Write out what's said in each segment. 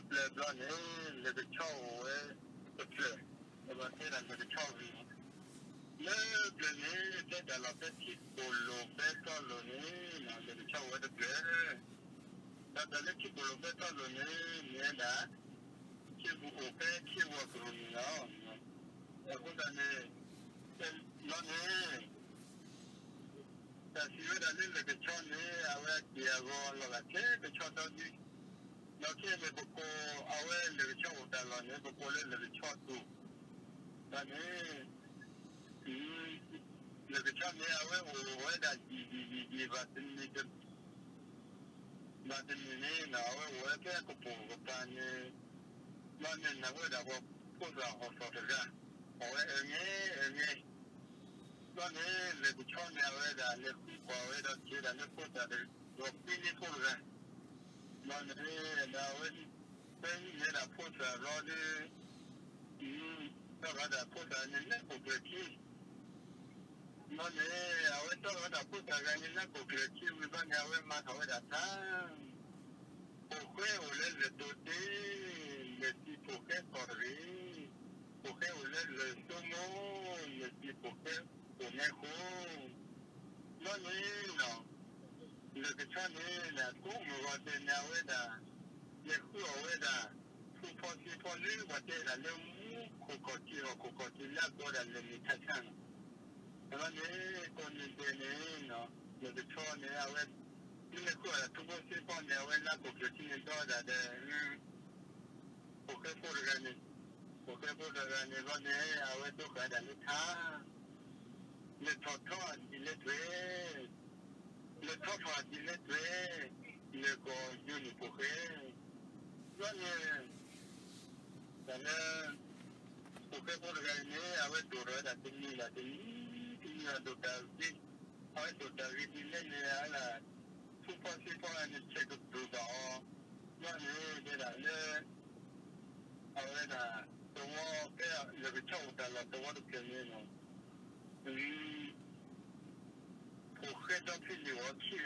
le blanc, le chau, le fleur. Le blanc, le chau, le bleu, c'est dans la petite polo, bête le chau, le bleu. Dans le petit polo, bête mais là, qui vous opère, qui vous grunira. Vous donnez, l'année, ça suit d'aller le chau, avec qui avant la tête, le chau d'aujourd'hui. Donc, il y a beaucoup, le chau dans l'année, beaucoup le chau tout. L'année, le chau, ouais, il va tenir Madinini na we weke kupungu pani mani na we da wo puza hosotoga owe enye mani le kuchoni awe da le kwa we da kira le puza de wo pini puza mani da we peni ne da puza rodi da puza ne ne kukreki mani awe toga da puza gani ne kukreki we bani awe ma awe da ta Pourquoi on laisse le doté, le petit pourquoi corvé, pourquoi on laisse le saumon, le petit pourquoi on est haut. Non, non, le petit la cour, on va tenir à ouéda, les coups à ouéda, pour penser pour lui, on va tenir le mou, cocotier, là, pour la limitation. Non, on est donné, non, le petit à ouéda. Le coup, tout le monde sait qu'on est là pour que tu ne sois pour que pour gagner. Pour que pour gagner, on est à ouais, tout cas dans l'état. Le tonton, il est tué. Le tonton, il est tué. Le corps, il est pour que. On est dans le. Pour que pour gagner, avec tout le monde, il y a d'autres vies. Avec d'autres vies, il est à la. Tout passer par un check de tout ça. Non, le ahora tomó le rechauta la tomó lo que menos y porque da pillo aquí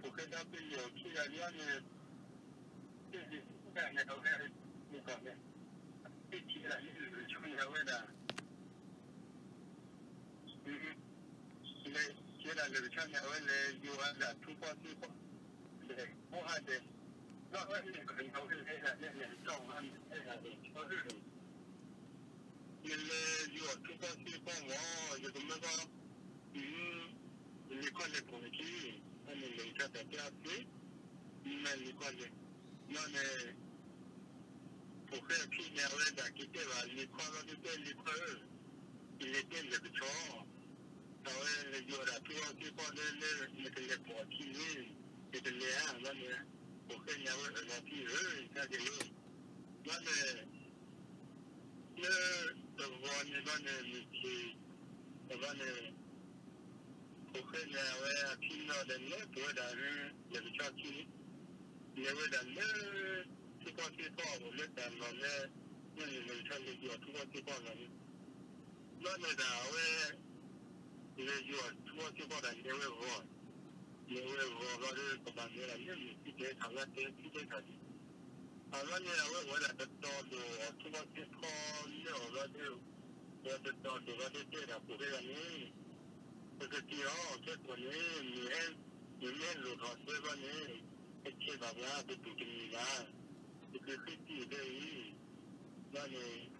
porque da pillo aquí ya ne ne no ne ni con ne y quiera ni le chunya weda le quiera le chunya wele yo anda tu pa tu pa le mo ade no ne con no ne son an ne il yo tu pa tu pa mo yo me va l'école pour qui on est les cas de classe mais l'école non mais pour faire qui n'est pas qui était l'école de l'école il était le béton ça ouais les jours à tout qui pour les pour qui et de les là mais pour que n'y a la fille ça de non mais le devoir n'est pas qui va porque le había aquí no de no puede dar le bicho aquí le voy a darle si cualquier cosa le dan no le bicho le dio tu cualquier cosa no me da le dio tu cualquier cosa le voy a robar de compañera y que habla que que casi habla ni la voy a dar todo tu cualquier cosa le habla de todo de la porque porque tío, que pone ni lo hace vale, es que va a de tu criminal, y que sí de ahí, vale,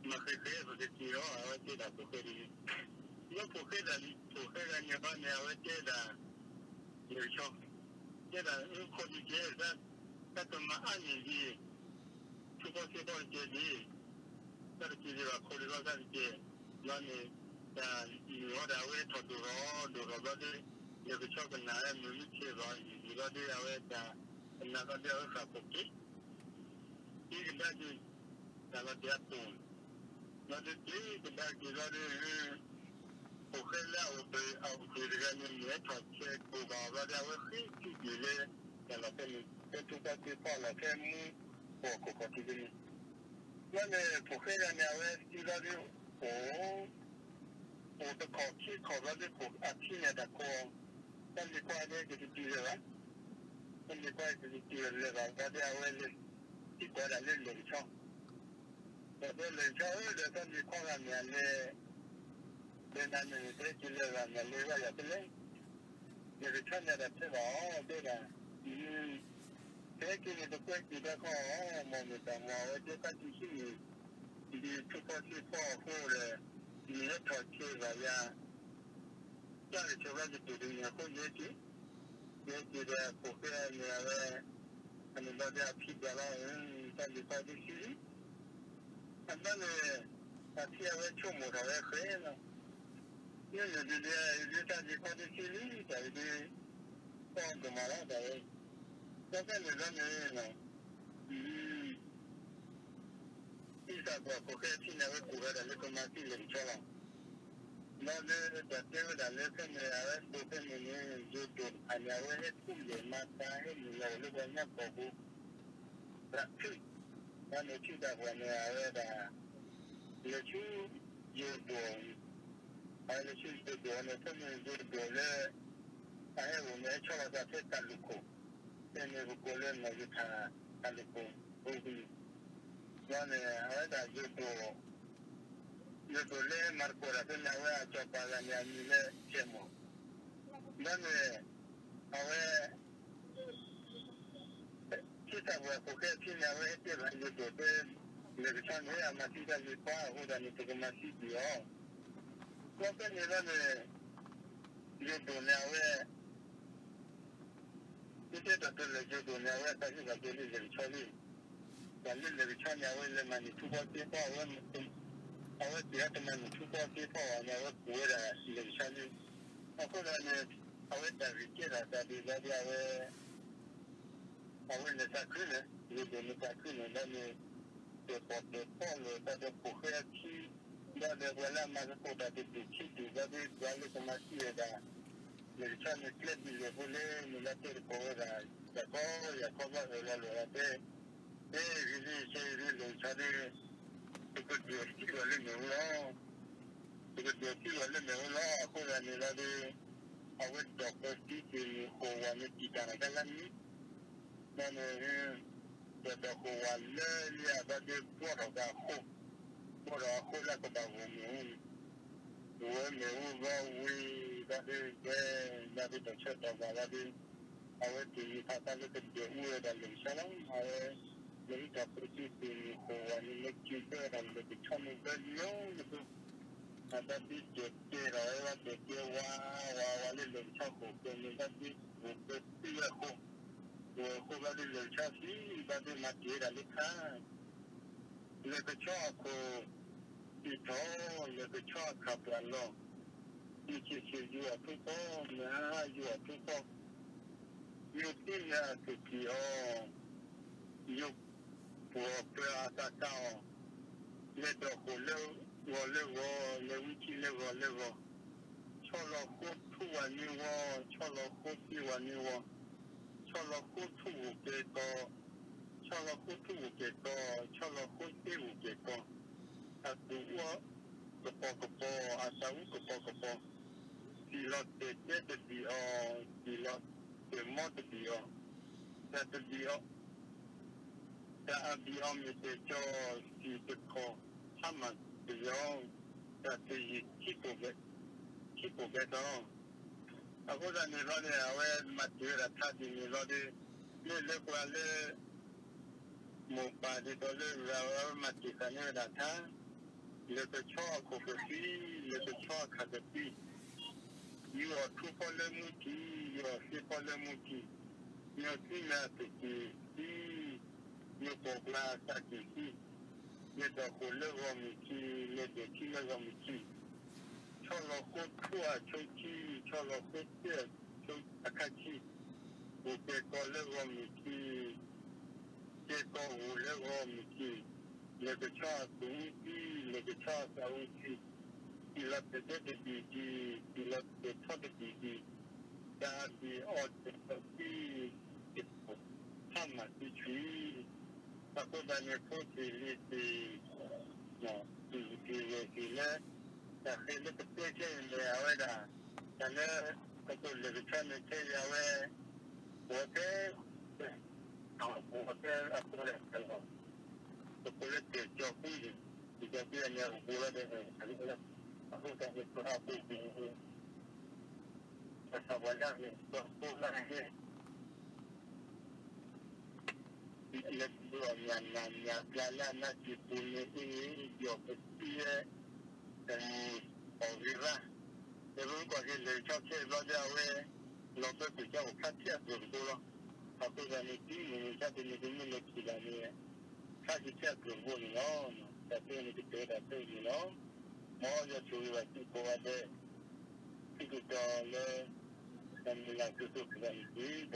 más que porque tío, a ver qué da porque no porque la niña va a ver qué da, el shock, que da un código da toma años y tu cosa que di, pero que lleva código que vale y ahora voy a todo le bicho que nada me dice va y va de a ver nada de a porque y que da que nada de a todo no de que da que va de ojalá o que gane nieto que va de a ver que le de la pena que tú que para la que muy poco que tiene no le porque gane a ver si va de o the call, key call, rather for a teen at a call, then the quiet to do that. 跟你关系就了吧，我这我是一个人的冷场，我这冷场我这跟你看了面的，在那里在就了吧，面的我也不冷，那个穿的是吧？对的，这个你的关系的话，我们的嘛，我就感觉是你出发去跑后了，你要跑去吧呀，家里去外面住的也好也去，也觉得不会那个。Kami baca api jalan tadi pagi sini. Anda le api awak cuma awak kaya na. Ia dia tadi pagi sini jadi orang kemana dah. Tapi le zaman ni na. Isa ko kaya sini awak kuat dah le kemati le jalan. Lalu jadi dah le kami awak bukan ni jodoh. Hanya awak itu le mata ni le banyak babu. Tapi Kami tidak punya ada lucu jodoh, ada lucu jodoh, macam jodoh le, saya punya cakap saya taluku, saya bukan lagi taluku, bukan. Mana ada jodoh le markora, saya awak cakap yang ni le cemo. Mana awak kita buat pokok sini awak itu jodoh. Lebih canggih masih dah lupa, sudah ni tu masih dia. Kau kan ni lah ni dunia we, kita dah tu lagi dunia we, tapi dah jadi lebih canggih. Jadi lebih canggih we le mani tu buat apa, awak dia tu mani tu buat apa, awak buat dah lebih canggih. Aku dah ni awak dah fikir dah jadi awak ni sakit ni dunia sakit ni dah ni. Deporte pada pokok ki dah ada wala masuk dah dicuci dah ada masih ada macam ni klub dia boleh melatih pokok dah ya kau lalu ada ini saya ini cari ikut dia wala mula ikut dia wala mula aku dah ni lagi awak doktor di kawan kita nak ni mana Jadi kawan le ada di pulau dah aku lah kita umum dari doctor dari awak di kata le kerja dari sana awak jadi doktor di kawan le kita dan di sana beliau ada di jadi awak jadi le cakup dan di bukti aku dari le casi dari mati dari kan le cakup itu le cakup kalau iki juga tu na juga tu yukinya kekio yuk berapa tahun le le wiki le cholo kutu cholo kuti cholo kutu cholo kuti atu kepo asau kepo pilot pilot motor satu dia mesti si teko sama dia satu kipu beto aku dah ni lagi awal mati rata di ni lagi le kuala muka di dole awal mati sana rata le kecoh aku pergi le kecoh kadapi you are two polemuti you are three polemuti you are three natiki you pokla sakiki you dah kule romiki you dah kile romiki cholo kutua choki cholo kutia choki akachi uke kole romiki ke ko ule romiki le kecoh tuuti le kecoh sauti pilot pilot di dari seperti itu sama di aku banyak putih di tapi lebih kecil dia awalnya karena aku lebih cantik dia awal, oke que après le collecte qui a couru, il a bien mis au bout de après ça ne sera pas ça va là, mais pour la la nature pour les on verra. Et vous, quand les quartiers l'on peut déjà au quartier pour le à cause d'un épi, mais ça, c'est une demi qui l'année. Ça, c'est ça pour vous, non, ça peut une petite affaire, non. Moi, je suis là pour aller, tout dans le, dans la culture que vous avez dit,